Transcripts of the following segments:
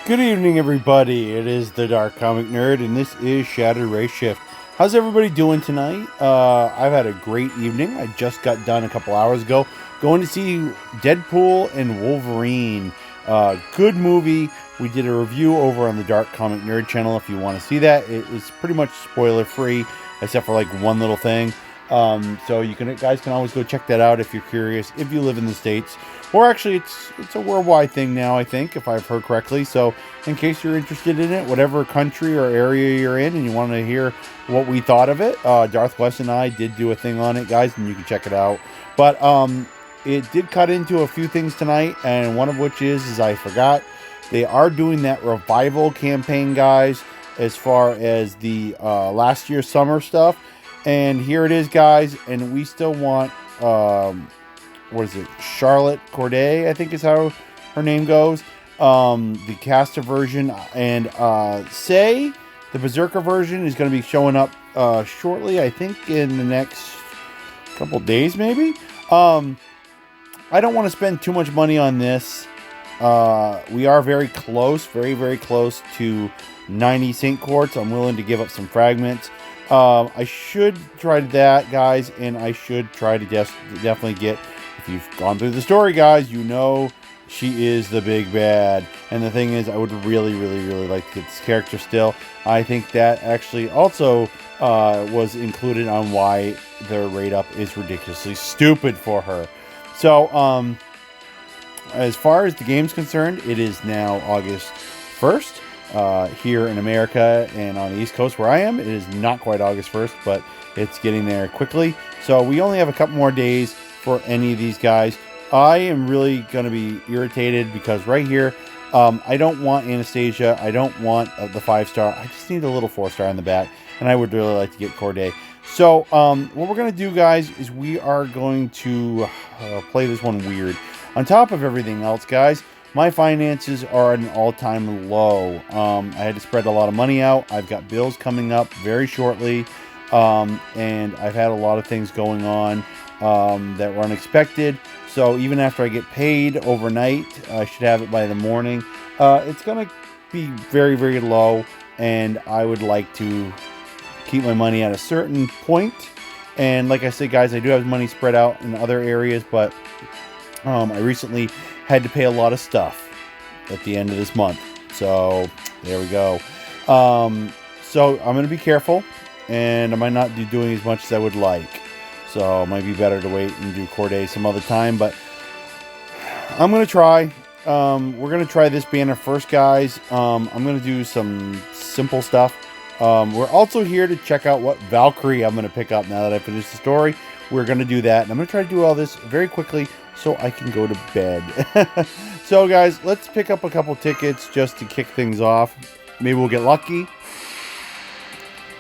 Good evening, everybody. It is the Dark Comic Nerd, and this is Shattered Ray Shift. How's everybody doing tonight? I've had a great evening. I just got done a couple hours ago going to see Deadpool and Wolverine. Good movie. We did a review over on the Dark Comic Nerd channel if you want to see that. It is pretty much spoiler free, except for like one little thing. So you guys can always go check that out if you're curious, if you live in the States. Or actually, it's a worldwide thing now, I think, if I've heard correctly. So in case you're interested in it, whatever country or area you're in and you want to hear what we thought of it, Darth West and I did do a thing on it, guys, and you can check it out. But it did cut into a few things tonight, and one of which is I forgot, they are doing that revival campaign, guys, as far as the last year's summer stuff. And here it is, guys, and we still want... what is it? Charlotte Corday, I think is how her name goes. The caster version, and Say, the Berserker version, is going to be showing up shortly. I think in the next couple days, maybe. I don't want to spend too much money on this. We are very close, very, very close to 90 Saint Quartz. I'm willing to give up some fragments. I should try that, guys, and I should try to definitely get... If you've gone through the story, guys, you know she is the big bad. And the thing is, I would really, really, really like to get this character still. I think that actually also was included on why the rate up is ridiculously stupid for her. So, as far as the game's concerned, it is now August 1st. Here in America and on the East Coast where I am, it is not quite August 1st, but it's getting there quickly. So we only have a couple more days for any of these guys. I am really going to be irritated because right here, I don't want Anastasia. I don't want the 5-star. I just need a little 4-star in the back, and I would really like to get Corday. So what we're going to do, guys, is we are going to play this one weird. On top of everything else, guys, my finances are at an all-time low. I had to spread a lot of money out. I've got bills coming up very shortly, and I've had a lot of things going on that were unexpected. So even after I get paid overnight, I should have it by the morning. It's going to be very, very low, and I would like to keep my money at a certain point. And like I said, guys, I do have money spread out in other areas, but I recently had to pay a lot of stuff at the end of this month. So there we go. So I'm going to be careful, and I might not be doing as much as I would like. So it might be better to wait and do Corday some other time, but I'm going to try. We're going to try this banner first, guys. I'm going to do some simple stuff. We're also here to check out what Valkyrie I'm going to pick up now that I finished the story. We're going to do that, and I'm going to try to do all this very quickly so I can go to bed. So, guys, let's pick up a couple tickets just to kick things off. Maybe we'll get lucky.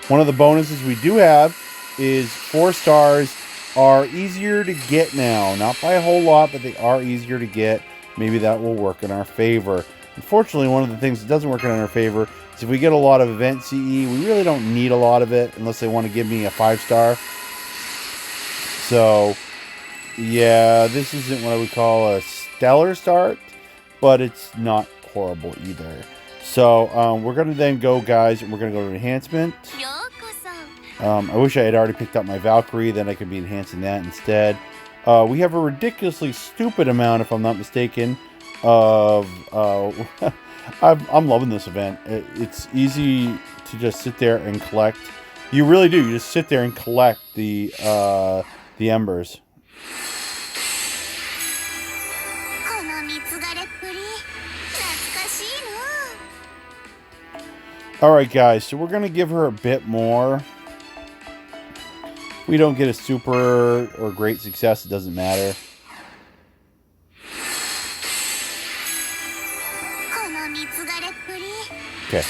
One of the bonuses we do have is 4 stars are easier to get now. Not by a whole lot, but they are easier to get. Maybe that will work in our favor. Unfortunately, one of the things that doesn't work in our favor is if we get a lot of event CE, we really don't need a lot of it unless they want to give me a 5-star. So, yeah, this isn't what I would call a stellar start, but it's not horrible either. So, we're going to then go, guys, and we're going to go to enhancement. I wish I had already picked up my Valkyrie, then I could be enhancing that instead. We have a ridiculously stupid amount, if I'm not mistaken, of... I'm loving this event. It's easy to just sit there and collect. You really do. You just sit there and collect the embers. Alright, guys, so we're going to give her a bit more. We don't get a super or great success, it doesn't matter. Okay,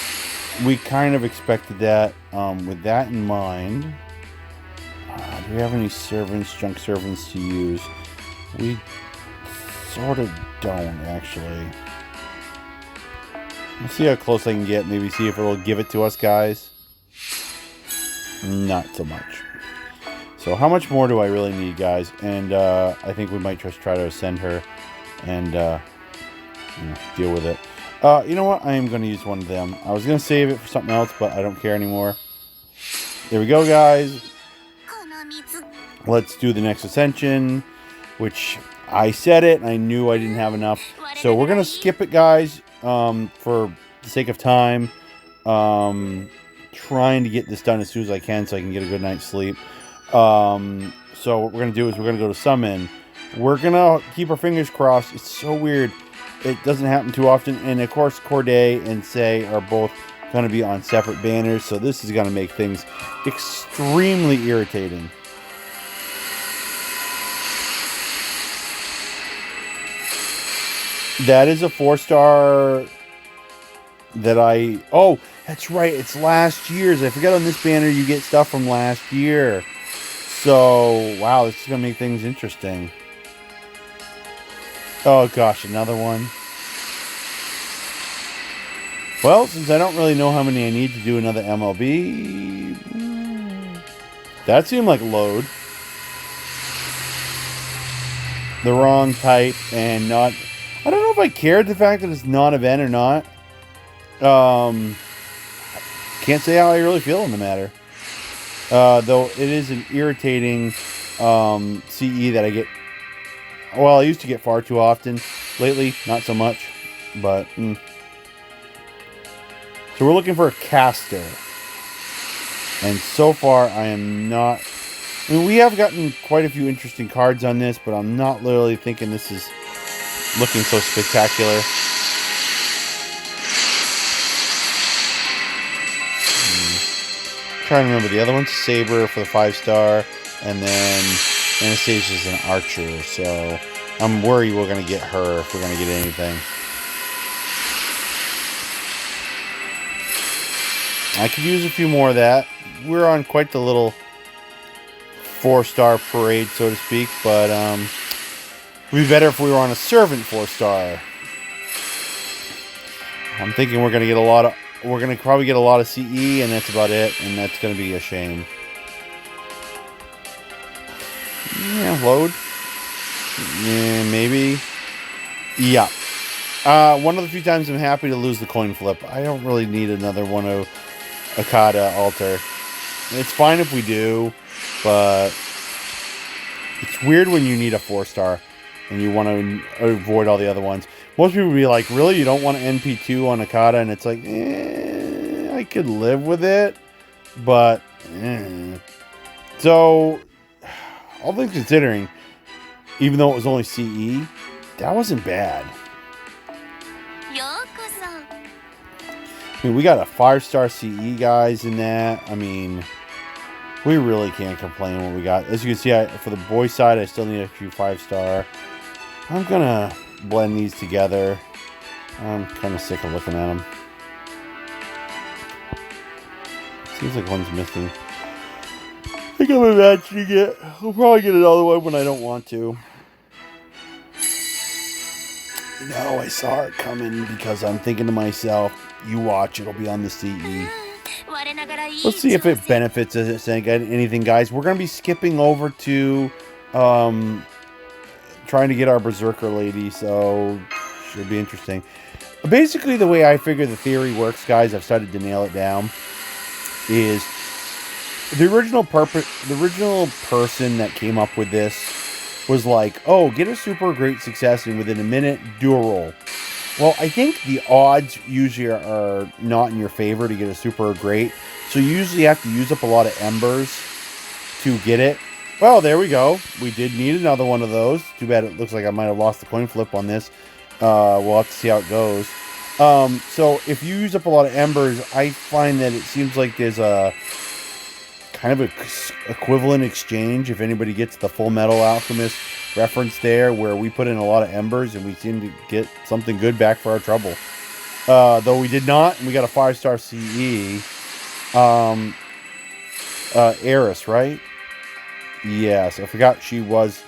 we kind of expected that. With that in mind, do we have any junk servants to use? We sort of don't, actually. Let's see how close I can get. Maybe see if it'll give it to us, guys. Not so much. So how much more do I really need, guys? And I think we might just try to ascend her and deal with it. You know what? I am going to use one of them. I was going to save it for something else, but I don't care anymore. There we go, guys. Let's do the next ascension, which I said it, and I knew I didn't have enough. So we're going to skip it, guys, for the sake of time. Trying to get this done as soon as I can so I can get a good night's sleep. So what we're going to do is we're going to go to summon. We're going to keep our fingers crossed. It's so weird. It doesn't happen too often. And of course, Corday and Say are both going to be on separate banners. So this is going to make things extremely irritating. That is a 4-star that I... Oh, that's right. It's last year's. I forgot on this banner you get stuff from last year. So, wow, this is going to make things interesting. Oh, gosh, another one. Well, since I don't really know how many I need to do another MLB... That seemed like load. The wrong type and not... I don't know if I cared the fact that it's non-event or not. Can't say how I really feel in the matter. Though it is an irritating CE that I get... Well, I used to get far too often. Lately, not so much. But, So we're looking for a caster. And so far, I am not... I mean, we have gotten quite a few interesting cards on this, but I'm not literally thinking this is looking so spectacular. Trying to remember the other one's Saber for the 5-star, and then Anastasia's an archer, so I'm worried we're going to get her if we're going to get anything. I could use a few more of that. We're on quite the little 4-star parade, so to speak, but it would be better if we were on a servant 4-star. I'm thinking we're going to get a lot of... We're going to probably get a lot of CE, and that's about it, and that's going to be a shame. Yeah, load. Yeah, maybe. Yeah. One of the few times I'm happy to lose the coin flip. I don't really need another one of Okada altar. It's fine if we do, but it's weird when you need a 4-star and you want to avoid all the other ones. Most people would be like, really? You don't want an NP2 on Okada? And it's like, I could live with it, but So, all things considering, even though it was only CE, that wasn't bad. I mean, we got a 5-star CE guys in that. I mean, we really can't complain what we got. As you can see, for the boys side, I still need a few 5-star. I'm gonna blend these together. I'm kind of sick of looking at them. Seems like one's missing. I think I'm imagining it. I'll probably get another one when I don't want to. No, I saw it coming because I'm thinking to myself, you watch, it'll be on the CE. Let's see if it benefits us anything, guys. We're going to be skipping over to trying to get our Berserker lady, so should be interesting. Basically, the way I figure the theory works, guys, I've started to nail it down, is the original person that came up with this was like, oh, get a super great success and within a minute, do a roll. Well, I think the odds usually are not in your favor to get a super great, so you usually have to use up a lot of embers to get it. Well, there we go. We did need another one of those. Too bad it looks like I might have lost the coin flip on this. We'll have to see how it goes. So if you use up a lot of embers, I find that it seems like there's a kind of a equivalent exchange if anybody gets the Full Metal Alchemist reference there, where we put in a lot of embers and we seem to get something good back for our trouble. Though we did not, and we got a 5-star CE. Eris, right? Yes, I forgot she was,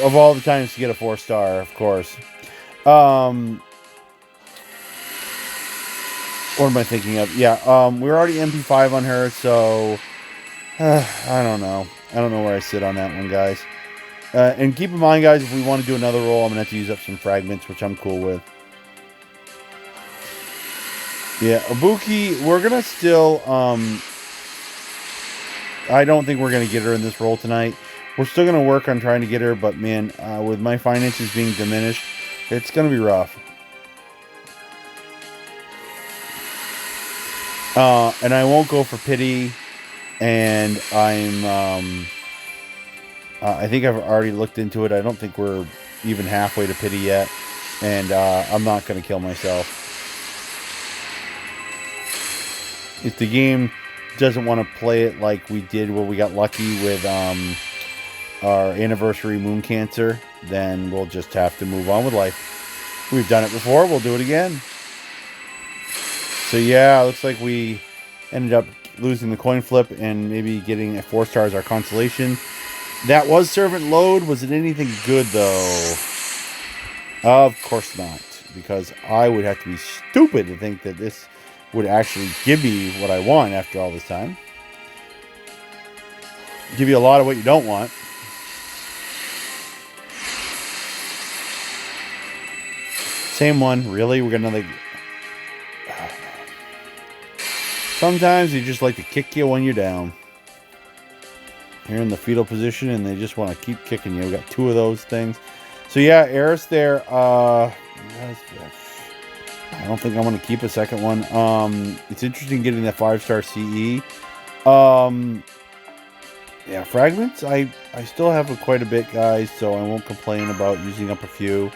of all the times to get a 4-star, of course. What am I thinking of? Yeah, we're already MP5 on her, so I don't know. I don't know where I sit on that one, guys. And keep in mind, guys, if we want to do another roll, I'm going to have to use up some fragments, which I'm cool with. Yeah, Ibuki, we're going to still... I don't think we're going to get her in this role tonight. We're still going to work on trying to get her, but man, with my finances being diminished, it's going to be rough. And I won't go for pity, and I think I've already looked into it. I don't think we're even halfway to pity yet, and I'm not going to kill myself. If the game doesn't want to play it like we did where we got lucky with our anniversary moon cancer, then we'll just have to move on with life. We've done it before, we'll do it again. So yeah, looks like we ended up losing the coin flip and maybe getting a 4-star as our consolation. That was servant load. Was it anything good though? Of course not, because I would have to be stupid to think that this would actually give me what I want after all this time. Give you a lot of what you don't want. Same one, really? We're gonna like... Sometimes they just like to kick you when you're down. You're in the fetal position and they just want to keep kicking you. We got 2 of those things. So yeah, Eris there. I don't think I'm going to keep a second one. It's interesting getting that 5-star CE. Yeah, fragments. I still have quite a bit, guys, so I won't complain about using up a few.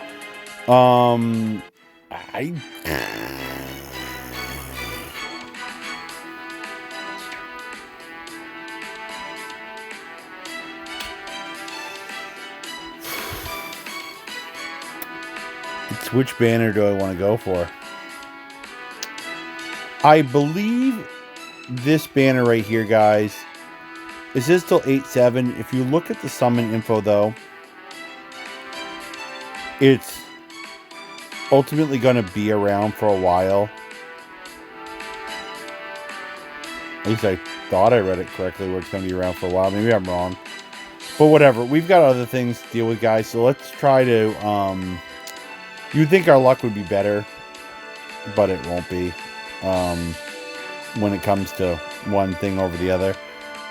Which banner do I want to go for? I believe this banner right here, guys. Is this till 8/7? If you look at the summon info, though, it's ultimately going to be around for a while. At least I thought I read it correctly, where it's going to be around for a while. Maybe I'm wrong. But whatever. We've got other things to deal with, guys. So let's try to... You'd think our luck would be better, but it won't be when it comes to one thing over the other.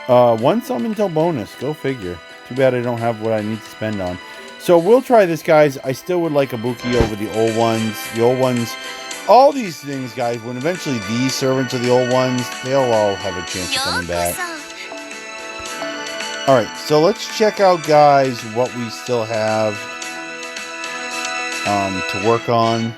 1 summon till bonus. Go figure. Too bad I don't have what I need to spend on. So we'll try this, guys. I still would like Ibuki over the old ones. The old ones, all these things, guys, when eventually these servants are the old ones, they'll all have a chance of coming back. Alright, so let's check out, guys, what we still have to work on.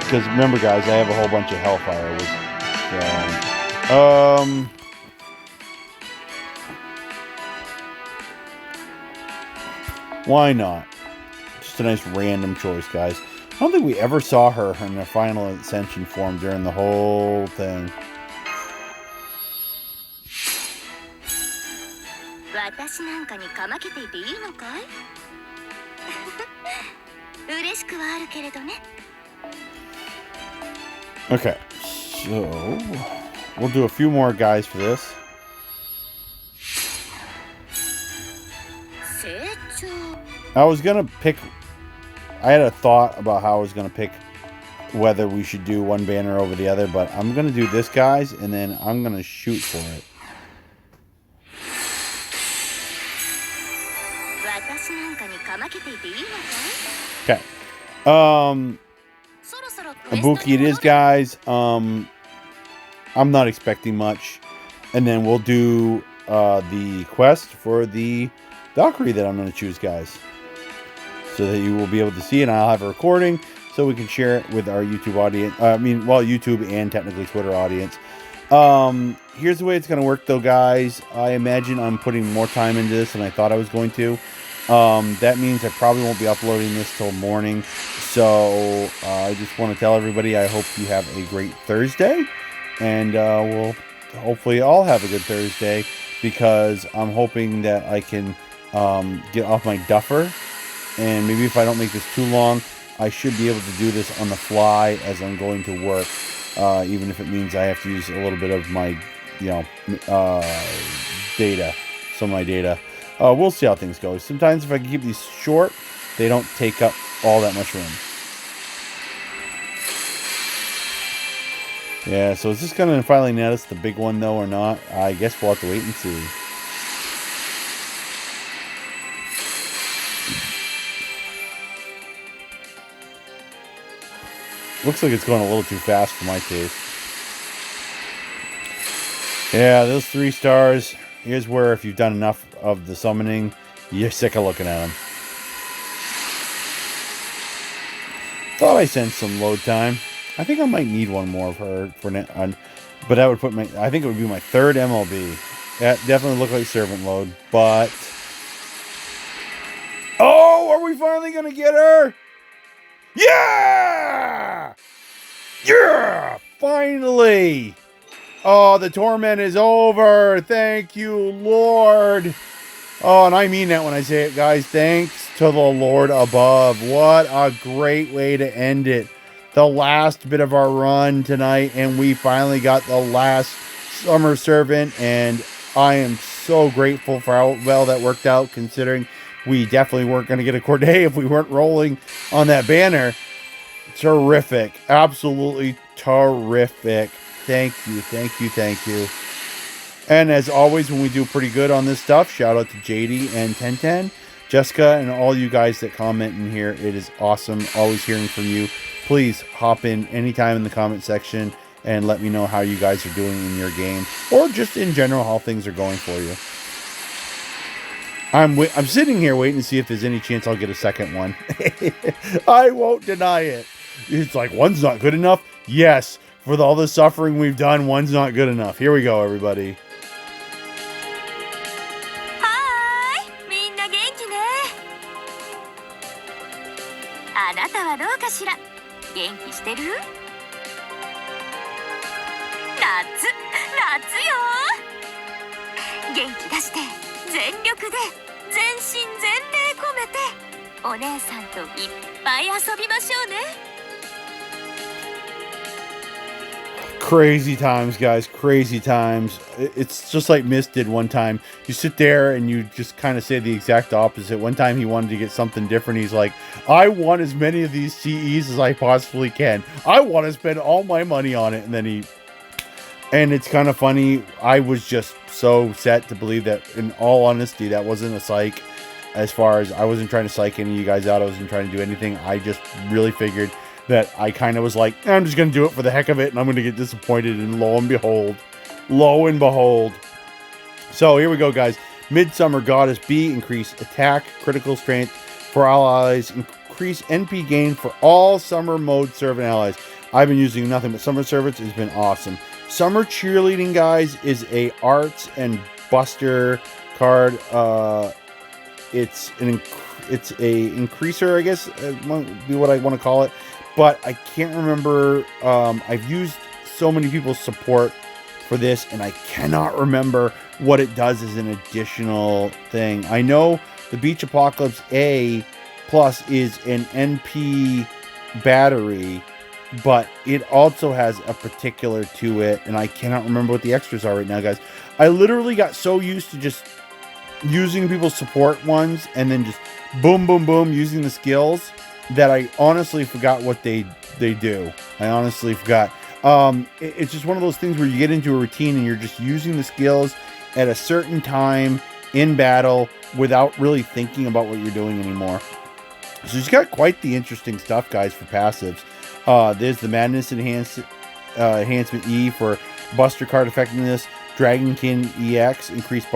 Because remember, guys, I have a whole bunch of Hellfire. Why not? Just a nice random choice, guys. I don't think we ever saw her in the final Ascension form during the whole thing. Okay, so we'll do a few more guys for this. I was gonna pick... I had a thought about how I was gonna pick whether we should do one banner over the other, but I'm gonna do this, guys, and then I'm gonna shoot for it. Okay. Ibuki it is, guys. I'm not expecting much. And then we'll do the quest for the Valkyrie that I'm going to choose, guys. So that you will be able to see, and I'll have a recording so we can share it with our YouTube audience. YouTube and technically Twitter audience. Here's the way it's going to work, though, guys. I imagine I'm putting more time into this than I thought I was going to. That means I probably won't be uploading this till morning. So I just want to tell everybody I hope you have a great Thursday. And we'll hopefully all have a good Thursday, because I'm hoping that I can get off my duffer. And maybe if I don't make this too long, I should be able to do this on the fly as I'm going to work. Even if it means I have to use a little bit of my, data. some of my data. We'll see how things go. Sometimes if I can keep these short, they don't take up all that much room. Yeah, so is this going to finally net us the big one, though, or not? I guess we'll have to wait and see. Looks like it's going a little too fast for my taste. Yeah, those 3 stars. Here's where if you've done enough of the summoning, you're sick of looking at them. Thought I sensed some load time. I think I might need one more of her for but that would put my. I think it would be my 3rd MLB. That definitely looked like servant load, but oh, are we finally gonna get her? Yeah! Yeah! Finally! Oh, the torment is over. Thank you, Lord. Oh, and I mean that when I say it, guys. Thanks to the Lord above. What a great way to end it. The last bit of our run tonight, and we finally got the last Summer Servant, and I am so grateful for how well that worked out, considering we definitely weren't going to get a Corday if we weren't rolling on that banner. Terrific. Absolutely terrific. Thank you, thank you, thank you. And as always, when we do pretty good on this stuff, shout out to JD and 1010, Jessica, and all you guys that comment in here. It is awesome. Always hearing from you. Please hop in anytime in the comment section and let me know how you guys are doing in your game, or just in general how things are going for you. I'm sitting here waiting to see if there's any chance I'll get a second one. I won't deny it. It's like, one's not good enough. Yes, for all the suffering we've done, one's not good enough. Here we go, everybody. Hi, みんな元気ね。あなたはどうかしら。元気してる？夏よ。元気出して、全力で、全身全霊込めて、お姉さんといっぱい遊びましょうね。Crazy times, guys. Crazy times. It's just like Mist did one time. You sit there and you just kind of say the exact opposite. One time he wanted to get something different. He's like, I want as many of these CEs as I possibly can. I want to spend all my money on it. And it's kind of funny. I was just so set to believe that, in all honesty, that wasn't a psych. As far as I wasn't trying to psych any of you guys out. I wasn't trying to do anything. I just really figured that I kind of was like, I'm just going to do it for the heck of it, and I'm going to get disappointed, and lo and behold. So here we go, guys. Midsummer Goddess B, increase attack, critical strength for allies, increase NP gain for all summer mode servant allies. I've been using nothing but summer servants. It's been awesome. Summer Cheerleading, guys, is a arts and buster card. It's a increaser, I guess, might be what I want to call it. But I can't remember. I've used so many people's support for this, and I cannot remember what it does as an additional thing. I know the Beach Apocalypse A Plus is an NP battery, but it also has a particular to it, and I cannot remember what the extras are right now, guys. I literally got so used to just using people's support ones, and then just boom, boom, boom, using the skills, that I honestly forgot what they do. I honestly forgot. It's just one of those things where you get into a routine and you're just using the skills at a certain time in battle without really thinking about what you're doing anymore. So it's got quite the interesting stuff, guys, for passives. There's the Madness Enhancement E for Buster Card Effectiveness. Dragonkin EX, increase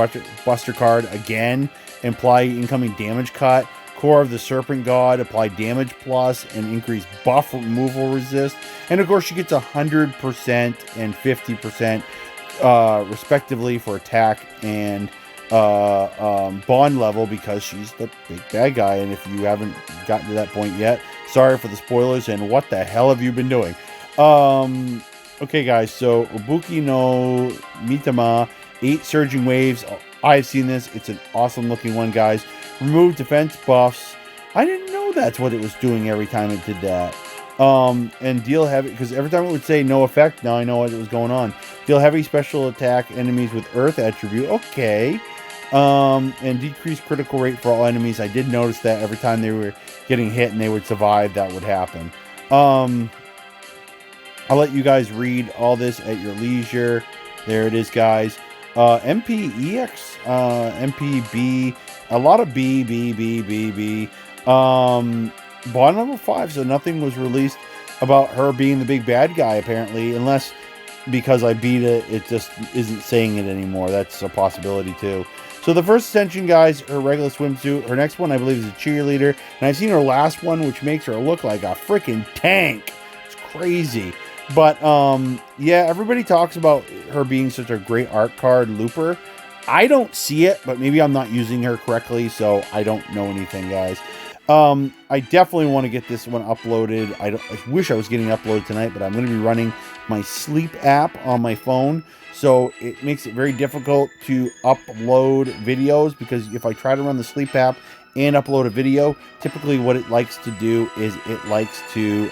Buster Card again. Imply incoming damage cut. Core of the Serpent God, apply damage plus and increase buff removal resist. And of course, she gets 100% and 50% respectively for attack and bond level, because she's the big bad guy. And if you haven't gotten to that point yet, sorry for the spoilers, and what the hell have you been doing? Okay, guys, so Ubuki no Mitama, 8 Surging Waves. I've seen this. It's an awesome looking one, guys. Remove defense buffs. I didn't know that's what it was doing every time it did that. And deal heavy, because every time it would say no effect, now I know what was going on. Deal heavy special attack enemies with earth attribute. Okay. And decreased critical rate for all enemies. I did notice that every time they were getting hit and they would survive, that would happen. I'll let you guys read all this at your leisure. There it is, guys. MPEX, MPB, a lot of B. Bond number 5, so nothing was released about her being the big bad guy, apparently, unless because I beat it, it just isn't saying it anymore. That's a possibility, too. So the first ascension, guys, her regular swimsuit. Her next one, I believe, is a cheerleader. And I've seen her last one, which makes her look like a freaking tank. It's crazy. But, yeah, everybody talks about her being such a great art card looper. I don't see it, but maybe I'm not using her correctly, so I don't know anything, guys. I definitely want to get this one uploaded. I wish I was getting uploaded tonight, but I'm going to be running my sleep app on my phone. So it makes it very difficult to upload videos, because if I try to run the sleep app and upload a video, typically what it likes to do is it likes to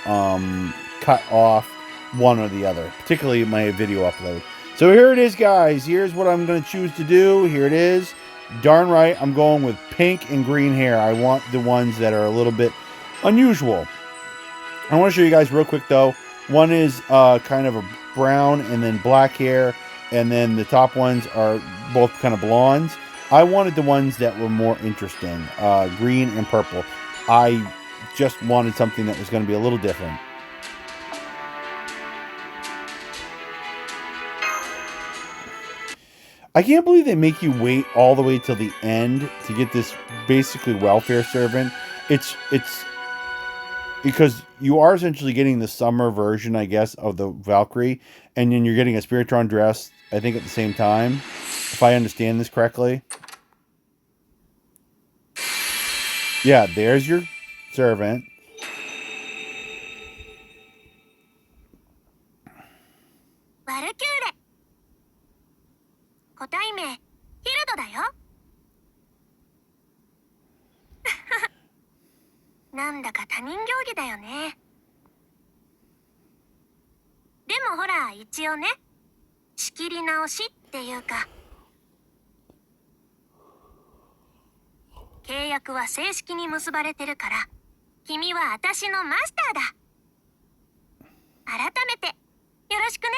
cut off one or the other, particularly my video upload. So here it is, guys. Here's what I'm going to choose to do. Here it is. Darn right, I'm going with pink and green hair. I want the ones that are a little bit unusual. I want to show you guys real quick, though. One is kind of a brown and then black hair, and then the top ones are both kind of blondes. I wanted the ones that were more interesting, green and purple. I just wanted something that was going to be a little different. I can't believe they make you wait all the way till the end to get this basically welfare servant. It's because you are essentially getting the summer version, I guess, of the Valkyrie, and then you're getting a Spiritron dress, I think, at the same time, if I understand this correctly. Yeah, there's your servant. Valkyrie. 個体名、ヒルドだよ。なんだか他人行儀だよね。でもほら、一応ね、仕切り直しっていうか、契約は正式に結ばれてるから、君は私のマスターだ。改めて、よろしくね。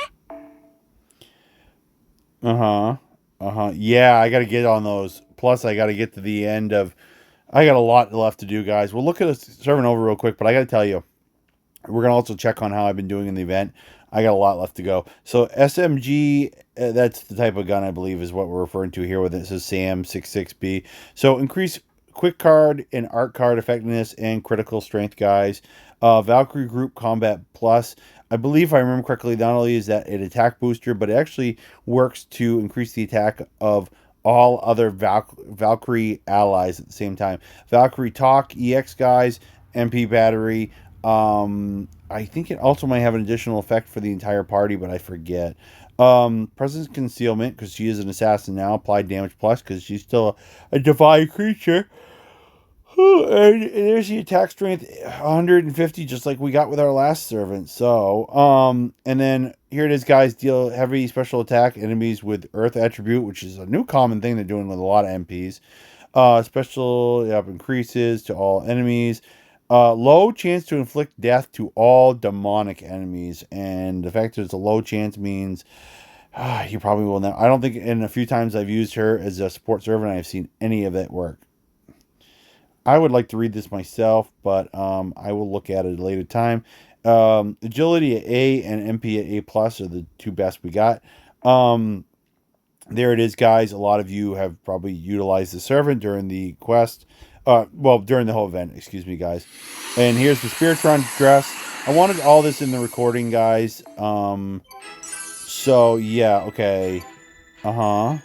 Yeah, I got to get on those. Plus, I got to get to the end of... I got a lot left to do, guys. We'll look at a servant over real quick, but I got to tell you, we're going to also check on how I've been doing in the event. I got a lot left to go. So, SMG, that's the type of gun I believe is what we're referring to here with it. It says SAM-66B. So, increase quick card and art card effectiveness and critical strength, guys. Valkyrie Group Combat Plus. I believe, if I remember correctly, not only is that an attack booster, but it actually works to increase the attack of all other Valkyrie allies at the same time. Valkyrie Talk, EX, guys, MP battery. I think it also might have an additional effect for the entire party, but I forget. Presence Concealment, because she is an assassin now. Applied damage plus, because she's still a divine creature. And there's the attack strength 150, just like we got with our last servant. So, and then here it is, guys. Deal heavy special attack enemies with Earth attribute, which is a new common thing they're doing with a lot of MPs. Special increases to all enemies. Low chance to inflict death to all demonic enemies. And the fact that it's a low chance means you probably will not. I don't think in a few times I've used her as a support servant, I've seen any of that work. I would like to read this myself, but I will look at it at a later time. Agility at A and MP at A plus are the two best we got. There it is, guys. A lot of you have probably utilized the servant during the quest. During the whole event, excuse me, guys. And here's the Spiritron dress. I wanted all this in the recording, guys. So, yeah, okay. Okay,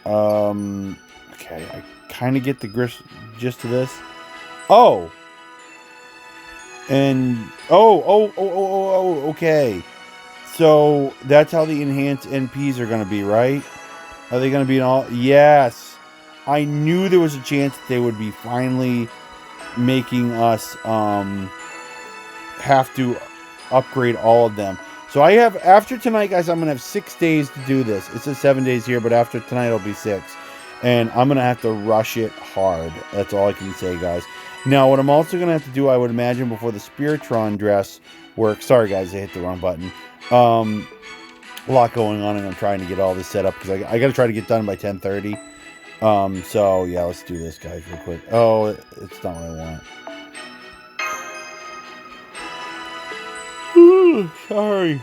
I kind of get the gist of this. Okay. So that's how the enhanced NPs are going to be, right? Are they going to be in all? Yes. I knew there was a chance that they would be finally making us have to upgrade all of them. So I have, after tonight, guys, I'm going to have 6 days to do this. It says 7 days here, but after tonight it'll be 6. And I'm going to have to rush it hard. That's all I can say, guys. Now, what I'm also going to have to do, I would imagine, before the Spiritron dress works. Sorry, guys, I hit the wrong button. A lot going on, and I'm trying to get all this set up because I got to try to get done by 10:30. So, yeah, let's do this, guys, real quick. Oh, it's not what I want. Sorry.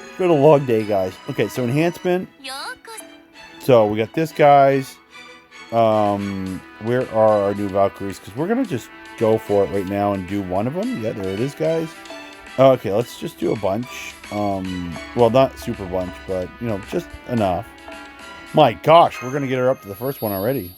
It's been a long day, guys. Okay, so enhancement. So, we got this, guys. Where are our new Valkyries? Because we're going to just go for it right now and do one of them. Yeah, there it is, guys. Okay, let's just do a bunch. Well, not super bunch, but, you know, just enough. My gosh, we're going to get her up to the first one already.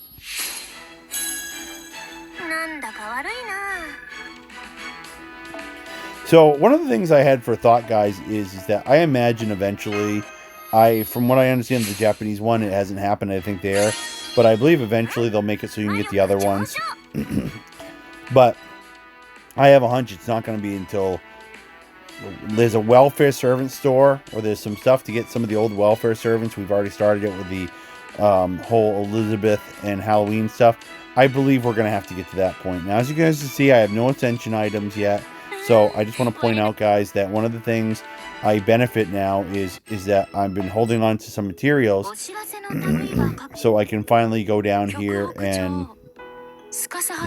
So, one of the things I had for thought, guys, is that I imagine eventually, from what I understand of the Japanese one, it hasn't happened, I think, there. But I believe eventually they'll make it so you can get the other ones. But I have a hunch it's not going to be until there's a welfare servant store, or there's some stuff to get some of the old welfare servants. We've already started it with the whole Elizabeth and Halloween stuff. I believe we're going to have to get to that point. Now, as you guys can see, I have no ascension items yet. So I just want to point out, guys, that one of the things I benefit now is that I've been holding on to some materials so I can finally go down here and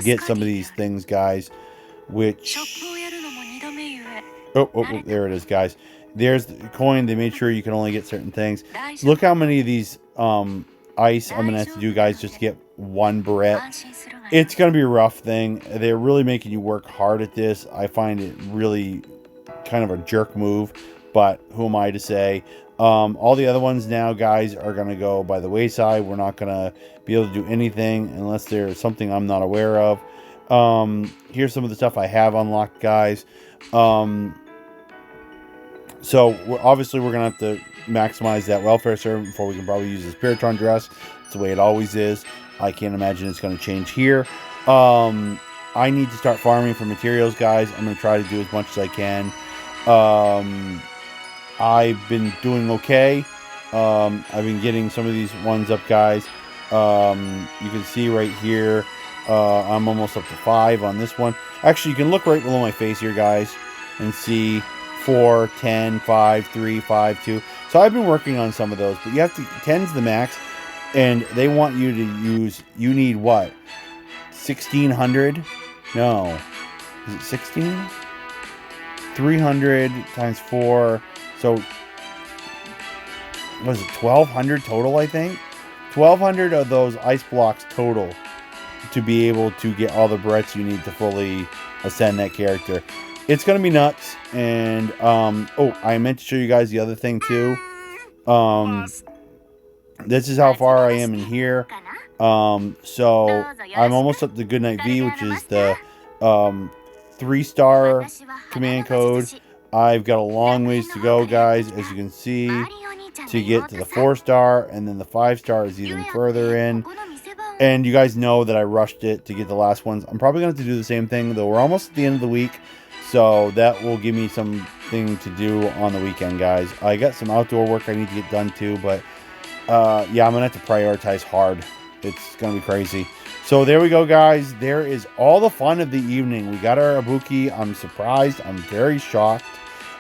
get some of these things, guys, which... Oh, there it is, guys. There's the coin. They made sure you can only get certain things. Look how many of these ice I'm going to have to do, guys, just to get one barrette. It's going to be a rough thing. They're really making you work hard at this. I find it really kind of a jerk move, but who am I to say? All the other ones now, guys, are going to go by the wayside. We're not going to be able to do anything unless there's something I'm not aware of. Here's some of the stuff I have unlocked, guys. So obviously we're going to have to maximize that welfare servant before we can probably use the Spiritron dress. It's the way it always is. I can't imagine it's going to change here. I need to start farming for materials, guys. I'm going to try to do as much as I can. I've been doing okay. I've been getting some of these ones up, guys. You can see right here, I'm almost up to 5 on this one. Actually, you can look right below my face here, guys, and see 4, 10, 5, 3, 5, 2. So I've been working on some of those, but you have to, 10's the max, and they want you to use, you need what? 1,600? No. Is it 16? 300 times 4. So, what is it, 1,200 total, I think? 1,200 of those ice blocks total to be able to get all the barrettes you need to fully ascend that character. It's going to be nuts. And, oh, I meant to show you guys the other thing, too. This is how far I am in here. So, I'm almost up to Goodnight V, which is the 3-star command code. I've got a long ways to go, guys, as you can see, to get to the 4-star, and then the 5-star is even further in. And you guys know that I rushed it to get the last ones. I'm probably going to have to do the same thing, though we're almost at the end of the week, so that will give me something to do on the weekend, guys. I got some outdoor work I need to get done too, but yeah, I'm going to have to prioritize hard. It's going to be crazy. So there we go, guys. There is all the fun of the evening. We got our Ibuki. I'm surprised. I'm very shocked.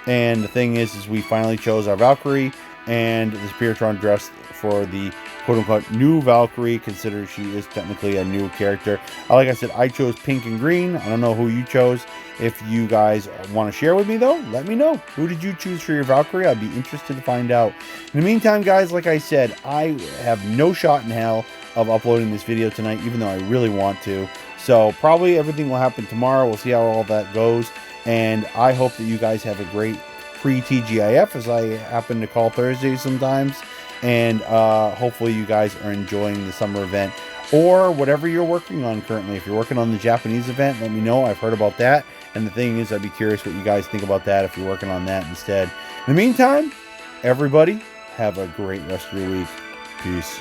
And the thing is we finally chose our Valkyrie and the Spiritron dress for the quote-unquote new Valkyrie, considered she is technically a new character. Like I said, I chose pink and green. I don't know who you chose. If you guys want to share with me, though, let me know. Who did you choose for your Valkyrie? I'd be interested to find out. In the meantime, guys, like I said, I have no shot in hell of uploading this video tonight, even though I really want to. So probably everything will happen tomorrow. We'll see how all that goes. And I hope that you guys have a great pre-TGIF, as I happen to call Thursdays sometimes. And hopefully you guys are enjoying the summer event or whatever you're working on currently. If you're working on the Japanese event, let me know. I've heard about that. And the thing is, I'd be curious what you guys think about that if you're working on that instead. In the meantime, everybody, have a great rest of your week. Peace.